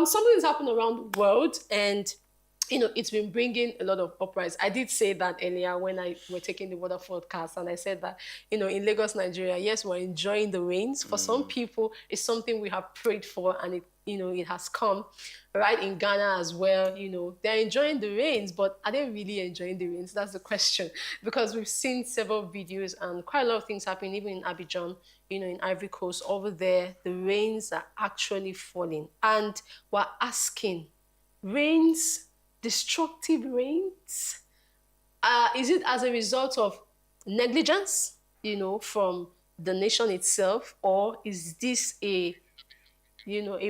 something has happened around the world, and it's been bringing a lot of uprise. I did say that earlier when we're taking the weather forecast, and I said that, in Lagos, Nigeria, yes, we're enjoying the rains. For some people, it's something we have prayed for, and it has come. Right in Ghana as well, they're enjoying the rains, but are they really enjoying the rains? That's the question. Because we've seen several videos and quite a lot of things happening, even in Abidjan, in Ivory Coast. Over there, the rains are actually falling. And we're asking, rains, destructive rains, is it as a result of negligence, from the nation itself, or is this a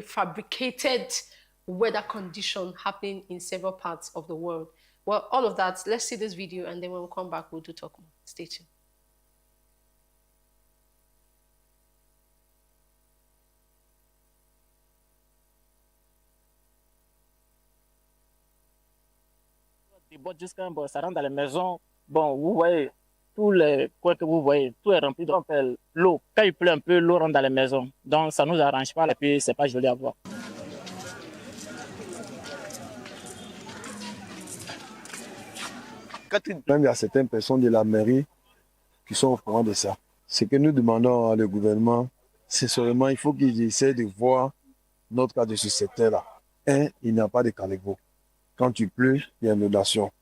fabricated weather condition happening in several parts of the world? Well, all of that, let's see this video, and then when we come back, we'll do talk more. Stay tuned. Déborde jusqu'à un bon, ça rentre dans les maisons. Bon, vous voyez, tous les coins que vous voyez, tout est rempli. Donc, l'eau, quand il pleut un peu, l'eau rentre dans les maisons. Donc, ça ne nous arrange pas, et puis, c'est pas joli à voir. Même il y a certaines personnes de la mairie qui sont au courant de ça. Ce que nous demandons au gouvernement, c'est seulement il faut qu'ils essaient de voir notre cas de ce secteur-là. Il n'y a pas de caniveau. Quand il pleut, il y a inondation.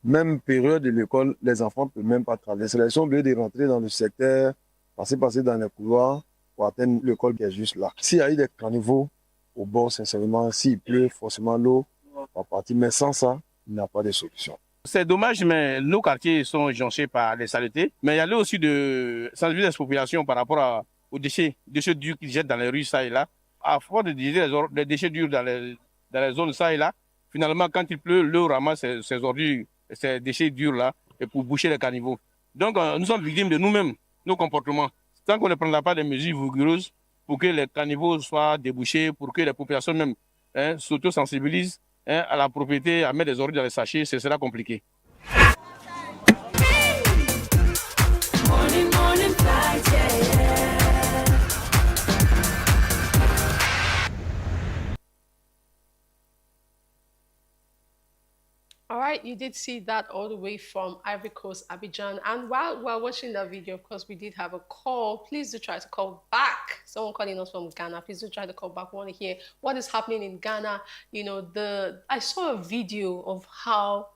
Même période de l'école, les enfants ne peuvent même pas traverser. Ils sont obligés de rentrer dans le secteur, passer dans les couloirs pour atteindre l'école qui est juste là. S'il y a eu des caniveaux au bord, sincèrement, s'il pleut, forcément l'eau va partir. Mais sans ça, il n'y a pas de solution. C'est dommage, mais nos quartiers sont jonchés par les saletés. Mais il y a aussi de sensibiliser les populations par rapport aux déchets durs qu'ils jettent dans les rues, ça et là. À force de dire les déchets durs dans les zones, ça et là, finalement, quand il pleut, l'eau ramasse ces ordures, ces déchets durs-là, et pour boucher les caniveaux. Donc, nous sommes victimes de nous-mêmes, nos comportements. Tant qu'on ne prendra pas des mesures rigoureuses pour que les caniveaux soient débouchés, pour que les populations même s'auto-sensibilisent à la propriété, à mettre des ordures dans les sachets, ce sera compliqué. All right, you did see that all the way from Ivory Coast, Abidjan. And while we're watching that video, of course, we did have a call. Please do try to call back. Someone calling us from Ghana. Please do try to call back. We want to hear what is happening in Ghana. I saw a video of how,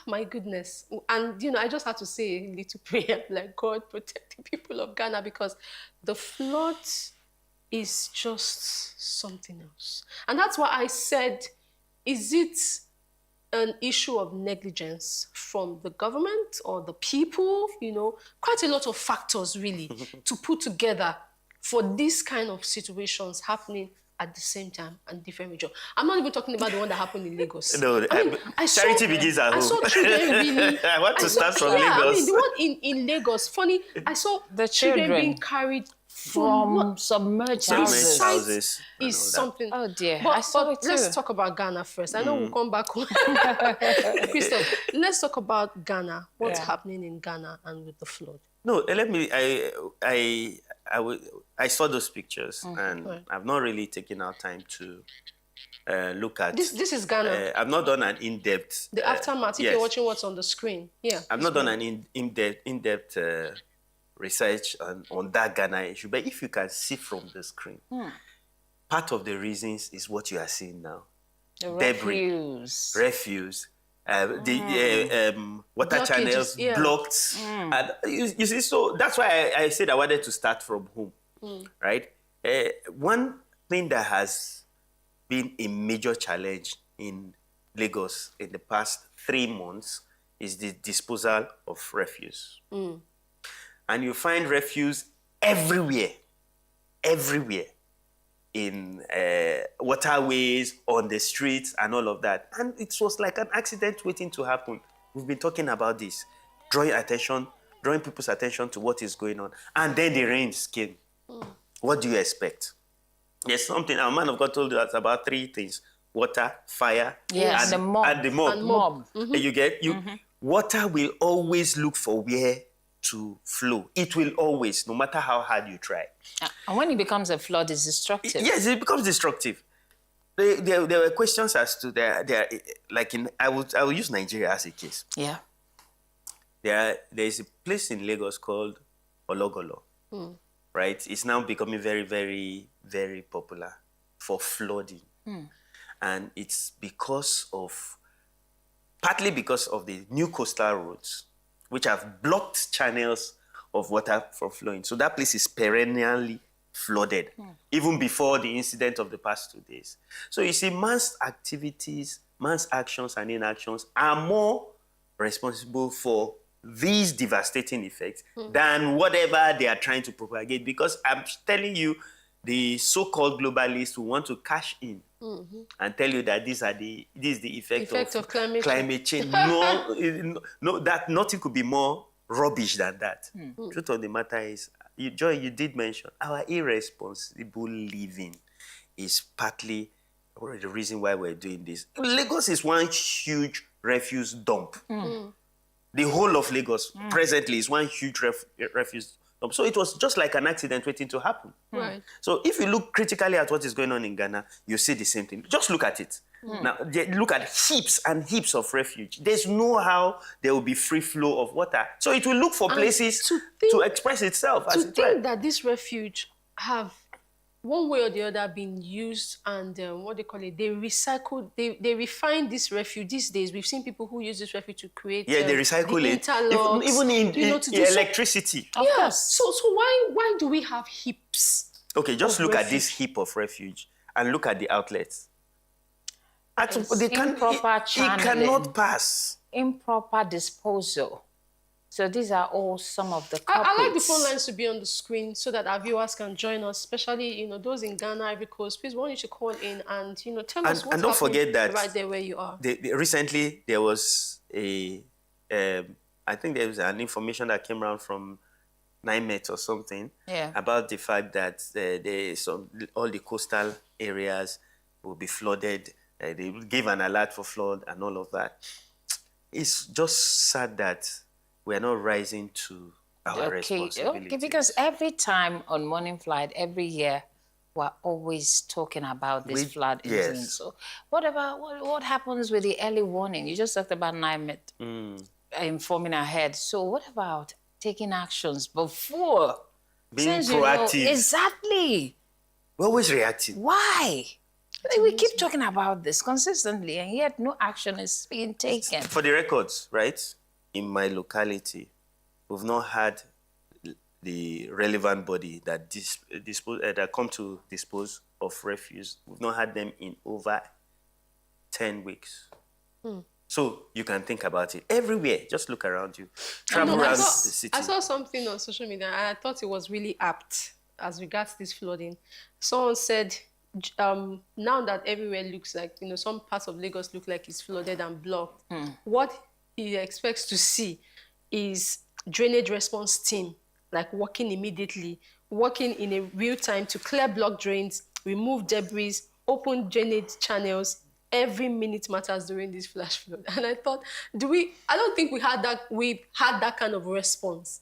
my goodness. And, I just had to say a little prayer, like, God protect the people of Ghana, because the flood is just something else. And that's why I said, is it an issue of negligence from the government or the people? Quite a lot of factors really to put together for this kind of situations happening at the same time and different regions. I'm not even talking about the one that happened in Lagos. No, charity begins at home. I saw children really. I want to start from Lagos. Lagos. The one in Lagos, funny, I saw the children being carried from submerged houses is something. Oh dear, but it too. Let's talk about Ghana first. I know we'll come back. Crystal, let's talk about Ghana. What's happening in Ghana and with the flood? No, let me. I saw those pictures and I've not really taken our time to look at. This is Ghana. I've not done an in-depth. The aftermath. If you're watching what's on the screen, I've not done an in-depth research on that Ghana issue, but if you can see from the screen, part of the reasons is what you are seeing now. The debris, refuse, the water channels blocked. And you see, so that's why I said I wanted to start from home, right? One thing that has been a major challenge in Lagos in the past 3 months is the disposal of refuse. And you find refuse everywhere, in waterways, on the streets, and all of that. And it was like an accident waiting to happen. We've been talking about this, drawing people's attention to what is going on. And then the rains came. What do you expect? There's something, our man of God told us about 3 things: water, fire, and the mob. And the mob. You get, water will always look for where to flow. It will always, no matter how hard you try. And when it becomes a flood, it's destructive. Yes, it becomes destructive. There were questions as to like I will use Nigeria as a case. Yeah. There is a place in Lagos called Ologolo, right? It's now becoming very, very, very popular for flooding. And it's partly because of the new coastal roads, which have blocked channels of water from flowing. So that place is perennially flooded, even before the incident of the past 2 days. So you see, man's activities, man's actions and inactions are more responsible for these devastating effects than whatever they are trying to propagate. Because I'm telling you, the so-called globalists who want to cash in and tell you that this is the effect of climate change. No, that nothing could be more rubbish than that. Truth of the matter is, Joy, you did mention our irresponsible living is partly the reason why we're doing this. Lagos is one huge refuse dump. The whole of Lagos presently is one huge refuse dump. So it was just like an accident waiting to happen. Right. So if you look critically at what is going on in Ghana, you see the same thing. Just look at it. Now, look at heaps and heaps of refuge. There's no how there will be free flow of water. So it will look for places to express itself. To think that this refuge have one way or the other been used and what they call it, they recycle, they refine this refuge. These days, we've seen people who use this refuge to create they recycle it. Interlocks, even in to do electricity. Yes. So why do we have heaps? Okay, just look at this heap of refuge and look at the outlets. It cannot pass. Improper disposal. So these are all some of the culprits. I like the phone lines to be on the screen so that our viewers can join us, especially those in Ghana, Ivory Coast. Please, want you to call in and tell us what's don't forget that right there where you are. Recently, there was I think there was an information that came around from NIMET or something about the fact that all the coastal areas will be flooded. They gave an alert for flood and all of that. It's just sad that we're not rising to our responsibility. Okay, because every time on Morning Flight, every year, we're always talking about this flood incident. So what happens with the early warning? You just talked about NIMET informing ahead. So what about taking actions before? Being proactive. Exactly. We're always reactive. Why? We keep talking about this consistently, and yet no action is being taken. For the records, right? In my locality, we've not had the relevant body that that come to dispose of refuse. We've not had them in over 10 weeks. So you can think about it. Everywhere, just look around you. Travel around the city. I saw something on social media, and I thought it was really apt as regards this flooding. Someone said, now that everywhere looks like, some parts of Lagos look like it's flooded and blocked, what he expects to see is drainage response team, like working immediately, working in a real time to clear blocked drains, remove debris, open drainage channels. Every minute matters during this flash flood. And I thought, I don't think we had that kind of response.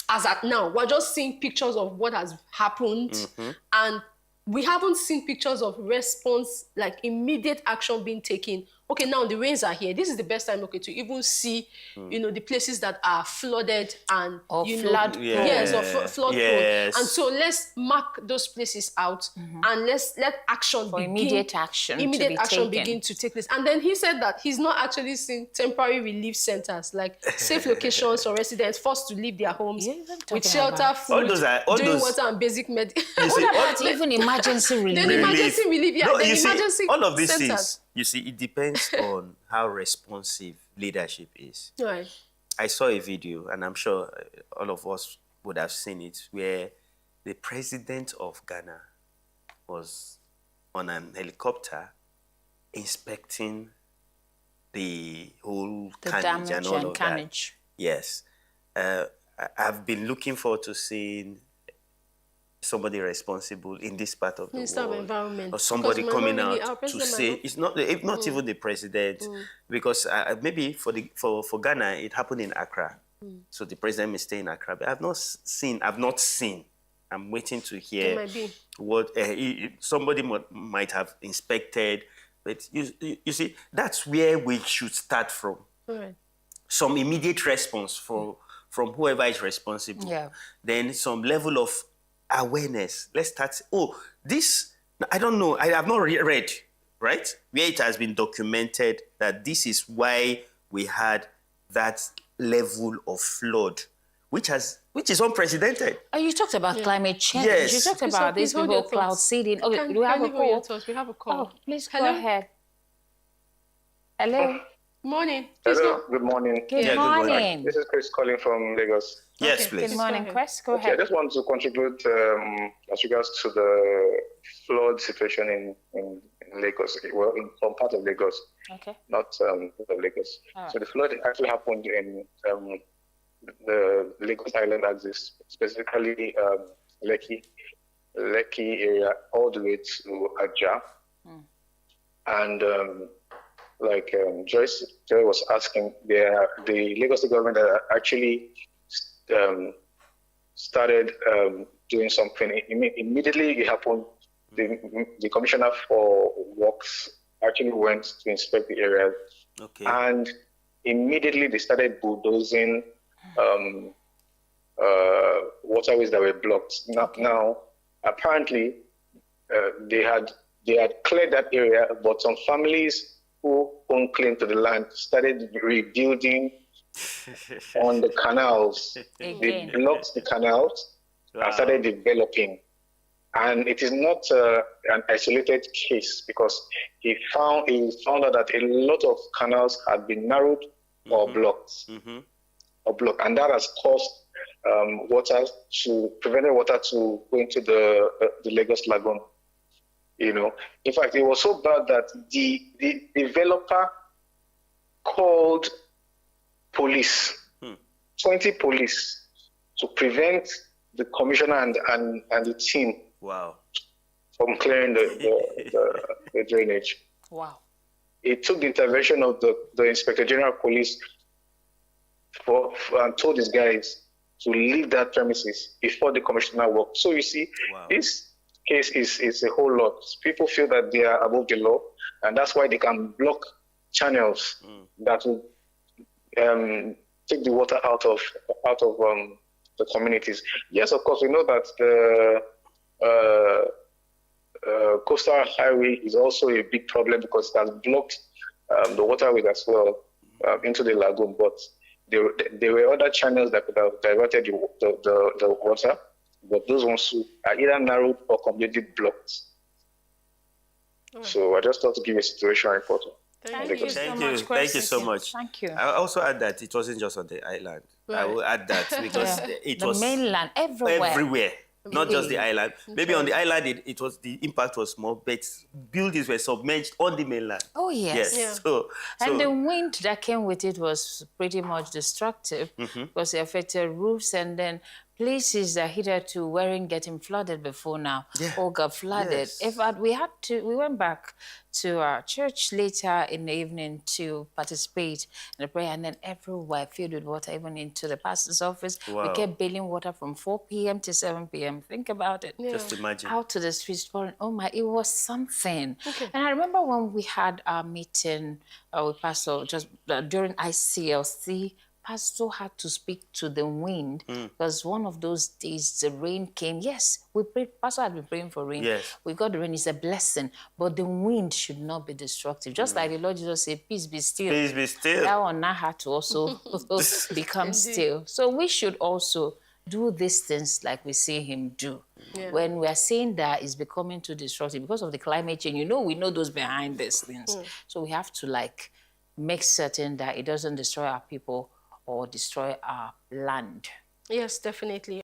As at now, we're just seeing pictures of what has happened, and we haven't seen pictures of response, like immediate action being taken. Okay, now the rains are here. This is the best time, to even see, the places that are flooded and, flood prone. Yes, or flood Yes. prone. And so let's mark those places out and let action begin. Immediate action begin to take place. And then he said that he's not actually seeing temporary relief centers, like safe locations for residents forced to leave their homes with shelter, food, doing water and basic medicine. What about even emergency relief? Then emergency relief, emergency all of these centers. things, you see, it depends on how responsive leadership is. Right. I saw a video, and I'm sure all of us would have seen it, where the president of Ghana was on an helicopter inspecting the whole carnage and all of that. Yes. I've been looking forward to seeing somebody responsible in this part of the world, environment, or somebody coming out to say it's not even the president, because maybe for Ghana it happened in Accra, So the president may stay in Accra. But I've not seen. I'm waiting to hear what somebody might have inspected. But you see, that's where we should start from. Right. Some immediate response from whoever is responsible. Yeah. Then some level of awareness. Let's start. Oh, this, I don't know. I have not read, right? Where it has been documented that this is why we had that level of flood, which is unprecedented. Oh, you talked about climate change. Yes. You talked about these people cloud seeding. Okay, do we have a call? We have a call. Oh, please go ahead. Hello. Morning. Hello. Good morning. Good morning. This is Chris calling from Lagos. Yes, please. Good morning, Chris. Go ahead. I just want to contribute as regards to the flood situation in Lagos. Well, in some part of Lagos. Okay. Not Lagos. Right. So the flood actually happened in the Lagos Island axis, specifically Lekki area, all the way to Ajah. And like Joy was asking, the Lagos government actually started doing something. Immediately it happened, the commissioner for works actually went to inspect the area. Okay. And immediately they started bulldozing waterways that were blocked. Now apparently they had cleared that area, but some families who own claim to the land started rebuilding on the canals. They blocked the canals and started developing. And it is not an isolated case, because he found out that a lot of canals had been narrowed or blocked. And that has caused prevented water to go into the Lagos Lagoon. You know, in fact, it was so bad that the developer called police, 20 police, to prevent the commissioner and the team from clearing the drainage. Wow. It took the intervention of the Inspector General of Police and told these guys to leave that premises before the commissioner worked. So you see, this case is a whole lot. People feel that they are above the law, and that's why they can block channels that will take the water out of the communities. Yes, of course, we know that the coastal highway is also a big problem, because it has blocked the waterways as well into the lagoon. But there were other channels that could have diverted the water, but those ones are either narrowed or completely blocked. So I just thought to give a situation report. Thank you so much. Thank you so much. Thank you. I also add that it wasn't just on the island. I will add that because it was the mainland, everywhere. Not just the island. Maybe on the island, the impact was small, but buildings were submerged on the mainland. Oh, yes. Yeah. So and the wind that came with it was pretty much destructive, because it affected roofs, and then places that hitherto weren't getting flooded before now all got flooded. Yes. In fact, we went back to our church later in the evening to participate in the prayer, and then everywhere filled with water, even into the pastor's office. We kept bailing water from 4 p.m. to 7 p.m. Think about it. just imagine. Out to the streets pouring. Oh my, it was something. And I remember when we had our meeting with Pastor just during ICLC, Pastor had to speak to the wind, because one of those days the rain came. Yes, we prayed. Pastor had been praying for rain. Yes. We got the rain. It's a blessing, but the wind should not be destructive. Just like the Lord Jesus said, "Peace be still." Peace be still. That one now had to also become still. So we should also do these things like we see Him do. When we are saying that it's becoming too destructive because of the climate change, we know those behind these things. So we have to make certain that it doesn't destroy our people or destroy our land. Yes, definitely.